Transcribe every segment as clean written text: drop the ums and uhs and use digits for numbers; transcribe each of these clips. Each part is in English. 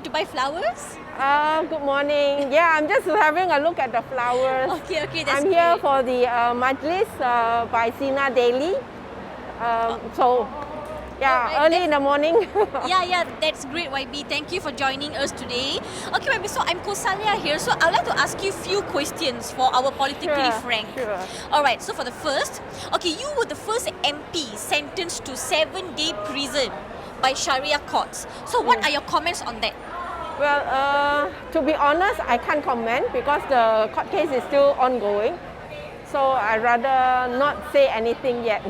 to buy flowers? Good morning. Yeah, I'm just having a look at the flowers. Okay, that's I'm here great. for the Majlis by Sinar Daily. Alright, Early in the morning. Yeah, that's great, YB. Thank you for joining us today. Okay, YB, so I'm Kosalia here. So I'd like to ask you a few questions for our Politically Frank. Sure. Alright, so for the first, okay, you were the first MP sentenced to 7-day prison by Sharia courts. So what are your comments on that? Well, to be honest, I can't comment because the court case is still ongoing. So I'd rather not say anything yet.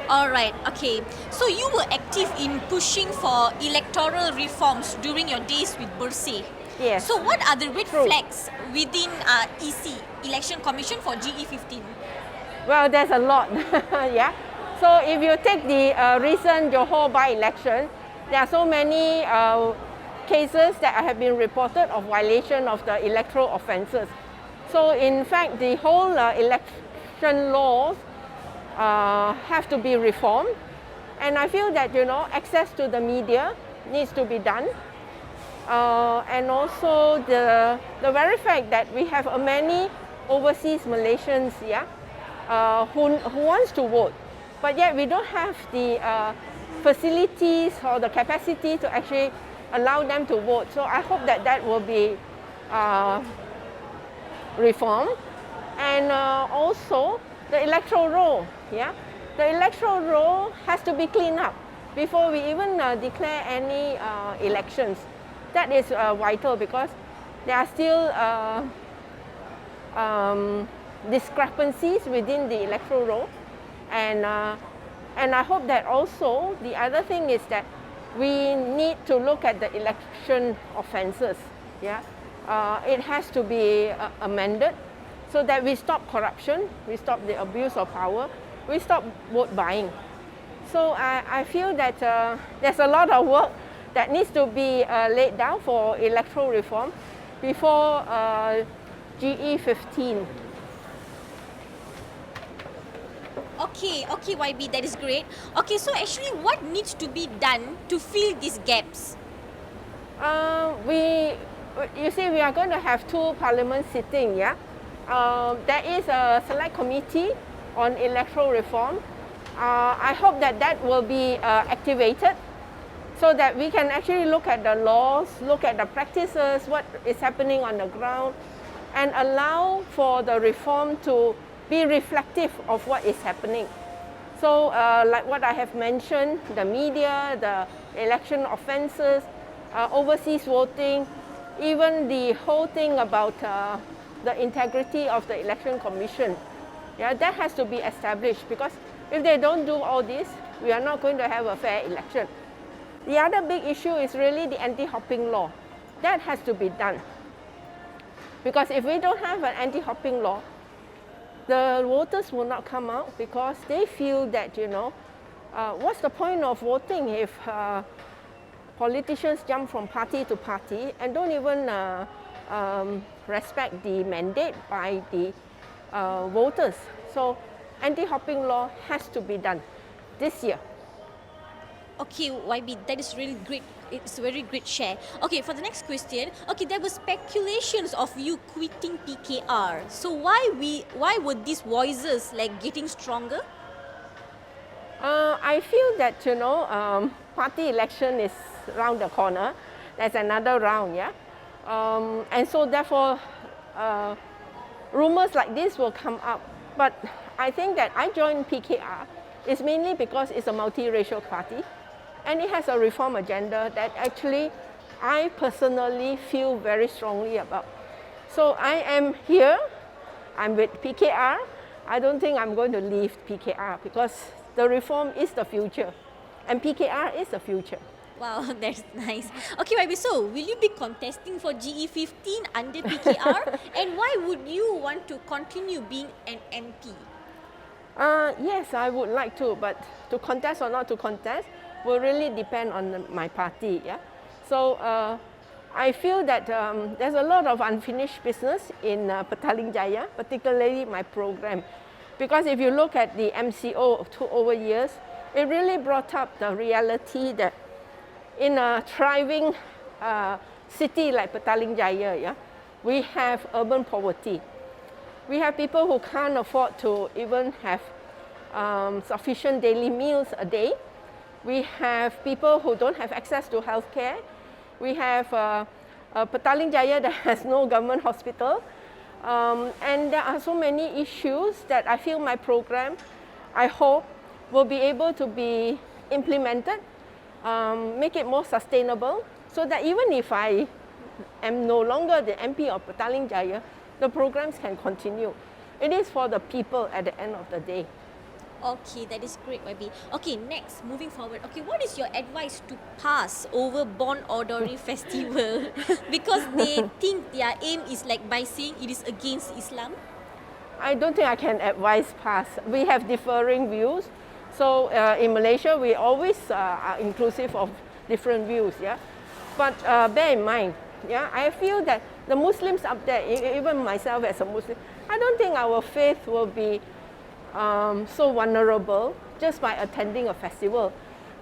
Alright, okay. So you were active in pushing for electoral reforms during your days with Bersih. Yes. So what are the red True. flags within EC, Election Commission for GE15? Well, there's a lot. Yeah. So if you take the recent Johor by-election, there are so many cases that have been reported of violation of the electoral offences. So in fact, the whole election laws have to be reformed. And I feel that, access to the media needs to be done. And also the very fact that we have many overseas Malaysians, who wants to vote, but yet we don't have the facilities or the capacity to actually allow them to vote. So I hope that that will be reformed. And also the electoral roll, the electoral roll has to be cleaned up before we even declare any elections. That is vital because there are still discrepancies within the electoral roll, and I hope that also the other thing is that we need to look at the election offences. It has to be amended so that we stop corruption, we stop the abuse of power, we stop vote buying. So I feel that there's a lot of work that needs to be laid down for electoral reform before GE15. Okay, YB, that is great. Okay, so actually what needs to be done to fill these gaps? You see, we are going to have 2 parliaments sitting, There is a select committee on electoral reform. I hope that that will be activated so that we can actually look at the laws, look at the practices, what is happening on the ground, and allow for the reform to be reflective of what is happening. So like what I have mentioned, the media, the election offences, overseas voting, even the whole thing about the integrity of the election commission, that has to be established, because if they don't do all this, we are not going to have a fair election. The other big issue is really the anti-hopping law. That has to be done. Because if we don't have an anti-hopping law, the voters will not come out because they feel that, what's the point of voting if politicians jump from party to party and don't even respect the mandate by the voters. So anti-hopping law has to be done this year. Okay, YB, that is really great. It's a very great share. Okay, for the next question, okay, there were speculations of you quitting PKR. So why were these voices getting stronger? I feel that party election is around the corner. There's another round, and so therefore rumors like this will come up. But I think that I joined PKR is mainly because it's a multiracial party. And it has a reform agenda that actually I personally feel very strongly about. So I am here, I'm with PKR. I don't think I'm going to leave PKR because the reform is the future and PKR is the future. Wow, that's nice. Okay, YB, so will you be contesting for GE15 under PKR? And why would you want to continue being an MP? Yes, I would like to, but to contest or not to contest will really depend on my party. So I feel that there's a lot of unfinished business in Petaling Jaya, particularly my program. Because if you look at the MCO over years, it really brought up the reality that in a thriving city like Petaling Jaya, yeah, we have urban poverty. We have people who can't afford to even have sufficient daily meals a day. We have people who don't have access to healthcare. We have Petaling Jaya that has no government hospital. And there are so many issues that I feel my program, I hope, will be able to be implemented, make it more sustainable, so that even if I am no longer the MP of Petaling Jaya, the programs can continue. It is for the people at the end of the day. Okay, that is great, YB. Okay, next, moving forward. Okay, what is your advice to pass over Bon Odori Festival? Because they think their aim is like by saying it is against Islam. I don't think I can advise pass. We have differing views. So in Malaysia, we always are inclusive of different views, yeah. But bear in mind, yeah, I feel that the Muslims up there, even myself as a Muslim, I don't think our faith will be so vulnerable just by attending a festival.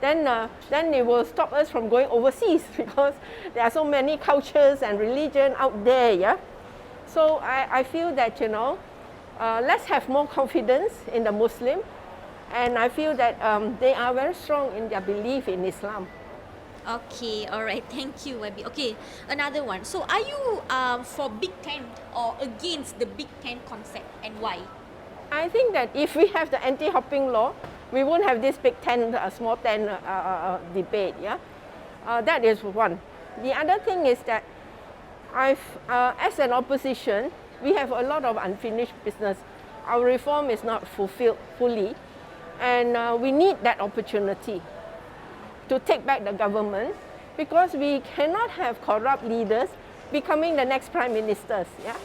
Then it will stop us from going overseas because there are so many cultures and religion out there, yeah. So I feel that, you know, let's have more confidence in the Muslim, and I feel that they are very strong in their belief in Islam. Okay, all right. Thank you, YB. Okay, another one. So, are you for Big Tent or against the Big Tent concept, and why? I think that if we have the anti-hopping law, we won't have this big tent, small tent debate. Yeah, that is one. The other thing is that as an opposition, we have a lot of unfinished business. Our reform is not fulfilled fully, and we need that opportunity to take back the government, because we cannot have corrupt leaders becoming the next prime ministers. Yeah,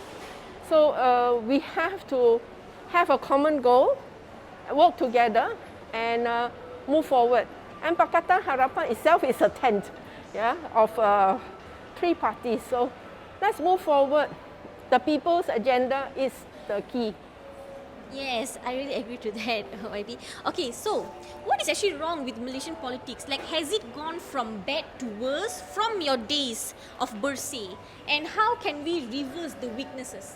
so we have to have a common goal, work together, and move forward. And Pakatan Harapan itself is a tent, yeah, of 3 parties. So let's move forward. The people's agenda is the key. Yes, I really agree to that, YB. Okay, so what is actually wrong with Malaysian politics? Like, has it gone from bad to worse from your days of Bersih? And how can we reverse the weaknesses?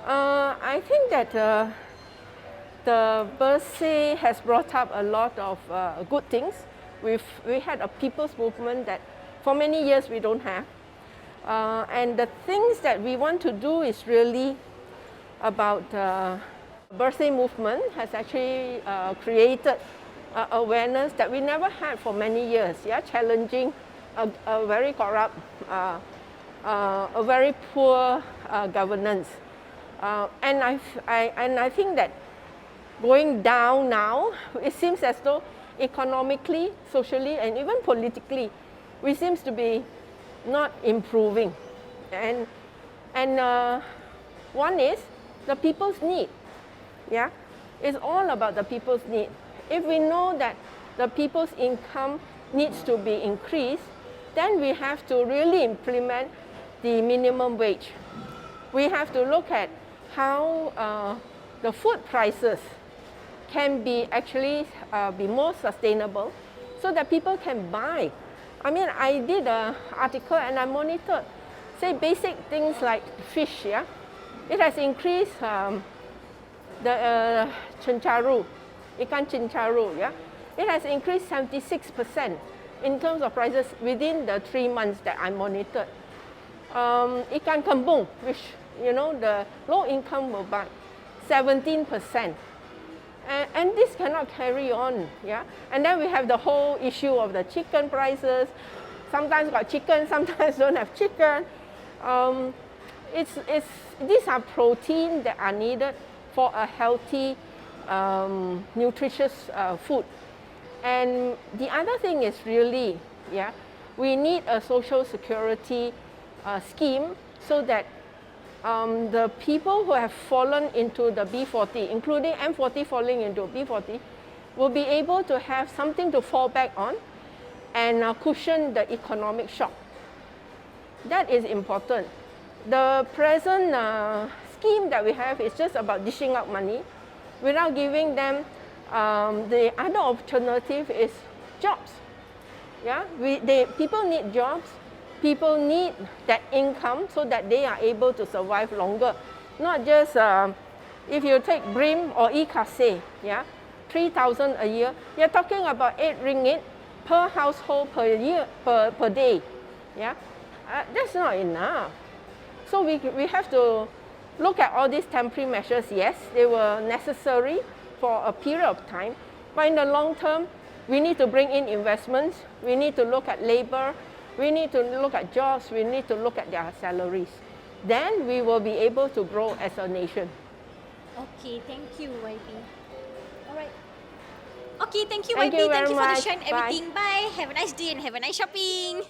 I think that the Bersih has brought up a lot of good things. We had a people's movement that for many years we don't have. And the things that we want to do is really about Bersih movement has actually created awareness that we never had for many years, yeah, challenging a very corrupt, a very poor governance. And I think that going down now, it seems as though economically, socially, and even politically, we seems to be not improving. And one is the people's need. Yeah, it's all about the people's need. If we know that the people's income needs to be increased, then we have to really implement the minimum wage. We have to look at how the food prices can be actually be more sustainable, so that people can buy. I mean, I did an article and I monitored, say, basic things like fish. Yeah, it has increased. The chencharu, ikan chencharu, yeah, it has increased 76% in terms of prices within the 3 months that I monitored. Ikan kembung, which, you know, the low income will buy, 17%. And this cannot carry on, yeah. And then we have the whole issue of the chicken prices. Sometimes got chicken, sometimes don't have chicken. These are protein that are needed for a healthy, nutritious food. And the other thing is really, yeah, we need a social security scheme, so that the people who have fallen into the B40, including M40 falling into B40, will be able to have something to fall back on and cushion the economic shock. That is important. The present scheme that we have is just about dishing out money without giving them the other alternative is jobs. Yeah, people need jobs, people need that income so that they are able to survive longer. Not just if you take Brim or Ikase, yeah, 3,000 a year, you're talking about 8 ringgit per household per year, per day. Yeah, that's not enough. So we have to look at all these temporary measures. Yes, they were necessary for a period of time, but in the long term, we need to bring in investments, we need to look at labor, we need to look at jobs, we need to look at their salaries. Then we will be able to grow as a nation. Okay, thank you, YB. All right. Okay, thank you, Thank YB. you Thank very you for the much. sharing Bye. everything. Bye. Have a nice day and have a nice shopping.